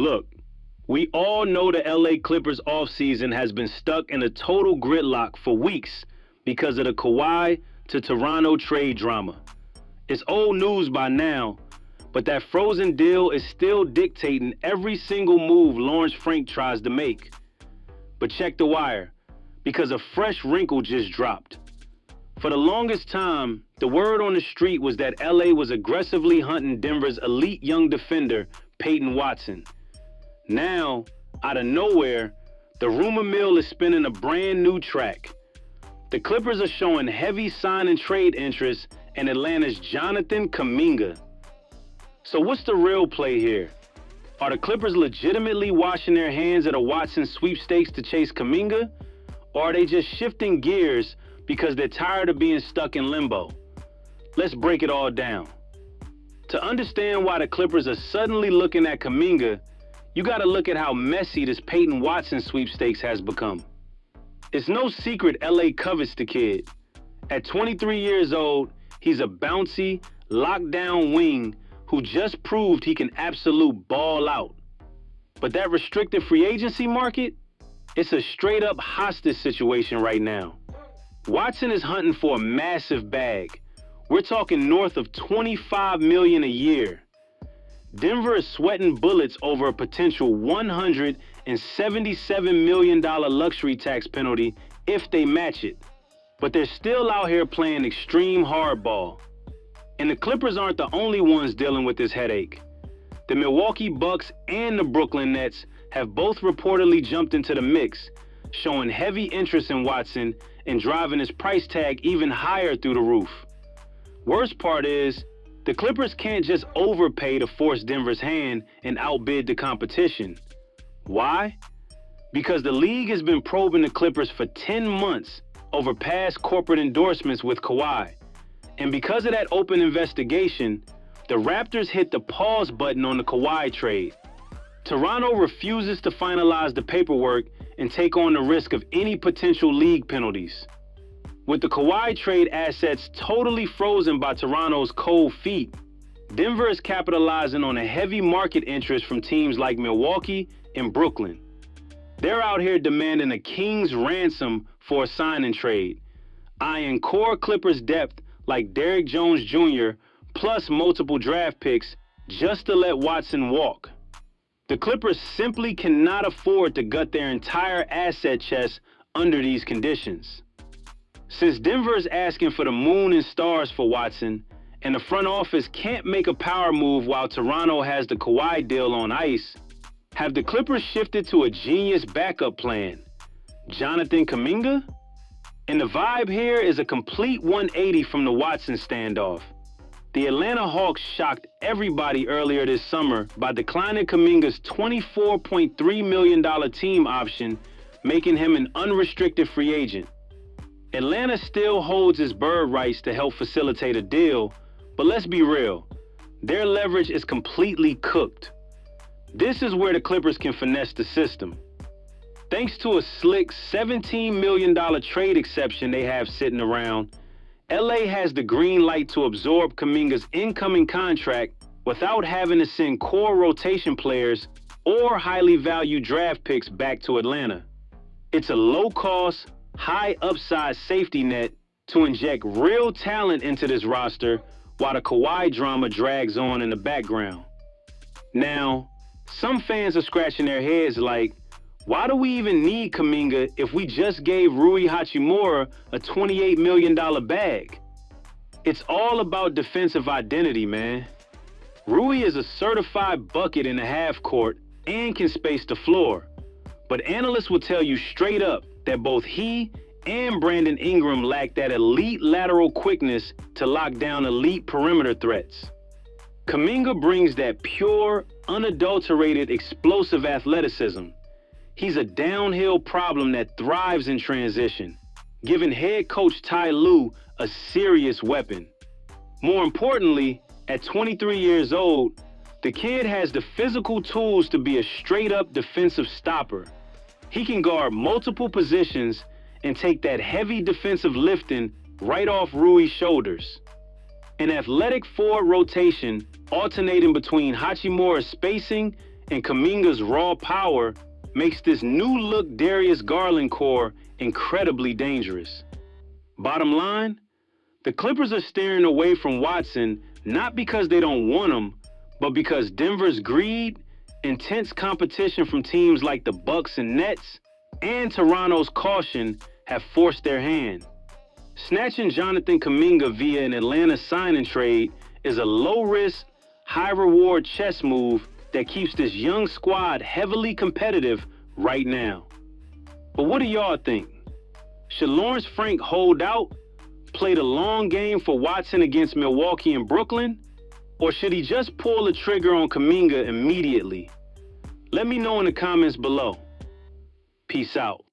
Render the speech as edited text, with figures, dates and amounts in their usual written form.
Look, we all know the LA Clippers offseason has been stuck in a total gridlock for weeks because of the Kawhi to Toronto trade drama. It's old news by now, but that frozen deal is still dictating every single move Lawrence Frank tries to make. But check the wire, because a fresh wrinkle just dropped. For the longest time, the word on the street was that LA was aggressively hunting Denver's elite young defender, Peyton Watson. Now, out of nowhere, the rumor mill is spinning a brand new track. The Clippers are showing heavy sign and trade interest in Atlanta's Jonathan Kuminga. So what's the real play here? Are the Clippers legitimately washing their hands at a Watson sweepstakes to chase Kuminga? Or are they just shifting gears because they're tired of being stuck in limbo? Let's break it all down. To understand why the Clippers are suddenly looking at Kuminga, you gotta look at how messy this Peyton Watson sweepstakes has become. It's no secret LA covets the kid. At 23 years old, he's a bouncy, lockdown wing who just proved he can absolute ball out. But that restricted free agency market, it's a straight up hostage situation right now. Watson is hunting for a massive bag. We're talking north of $25 million a year. Denver is sweating bullets over a potential $177 million luxury tax penalty if they match it. But they're still out here playing extreme hardball. And the Clippers aren't the only ones dealing with this headache. The Milwaukee Bucks and the Brooklyn Nets have both reportedly jumped into the mix, showing heavy interest in Watson and driving his price tag even higher through the roof. Worst part is, the Clippers can't just overpay to force Denver's hand and outbid the competition. Why? Because the league has been probing the Clippers for 10 months over past corporate endorsements with Kawhi. And because of that open investigation, the Raptors hit the pause button on the Kawhi trade. Toronto refuses to finalize the paperwork and take on the risk of any potential league penalties. With the Kawhi trade assets totally frozen by Toronto's cold feet, Denver is capitalizing on a heavy market interest from teams like Milwaukee and Brooklyn. They're out here demanding a king's ransom for a sign-and trade, eyeing core Clippers depth like Derrick Jones Jr. plus multiple draft picks just to let Watson walk. The Clippers simply cannot afford to gut their entire asset chest under these conditions. Since Denver is asking for the moon and stars for Watson, and the front office can't make a power move while Toronto has the Kawhi deal on ice, have the Clippers shifted to a genius backup plan? Jonathan Kuminga? And the vibe here is a complete 180 from the Watson standoff. The Atlanta Hawks shocked everybody earlier this summer by declining Kuminga's $24.3 million team option, making him an unrestricted free agent. Atlanta still holds its bird rights to help facilitate a deal, but let's be real, their leverage is completely cooked. This is where the Clippers can finesse the system. Thanks to a slick $17 million trade exception they have sitting around, LA has the green light to absorb Kuminga's incoming contract without having to send core rotation players or highly valued draft picks back to Atlanta. It's a low-cost, high-upside safety net to inject real talent into this roster while the Kawhi drama drags on in the background. Now, some fans are scratching their heads like, why do we even need Kuminga if we just gave Rui Hachimura a $28 million bag? It's all about defensive identity, man. Rui is a certified bucket in the half court and can space the floor. But analysts will tell you straight up that both he and Brandon Ingram lack that elite lateral quickness to lock down elite perimeter threats. Kuminga brings that pure, unadulterated, explosive athleticism. He's a downhill problem that thrives in transition, giving head coach Ty Lue a serious weapon. More importantly, at 23 years old, the kid has the physical tools to be a straight-up defensive stopper. He can guard multiple positions and take that heavy defensive lifting right off Rui's shoulders. An athletic forward rotation alternating between Hachimura's spacing and Kuminga's raw power makes this new-look Darius Garland core incredibly dangerous. Bottom line, the Clippers are steering away from Watson not because they don't want him, but because Denver's greed, intense competition from teams like the Bucks and Nets, and Toronto's caution have forced their hand. Snatching Jonathan Kuminga via an Atlanta sign-and trade is a low-risk, high-reward chess move that keeps this young squad heavily competitive right now. But what do y'all think? Should Lawrence Frank hold out, play the long game for Watson against Milwaukee and Brooklyn, or should he just pull the trigger on Kuminga immediately? Let me know in the comments below. Peace out.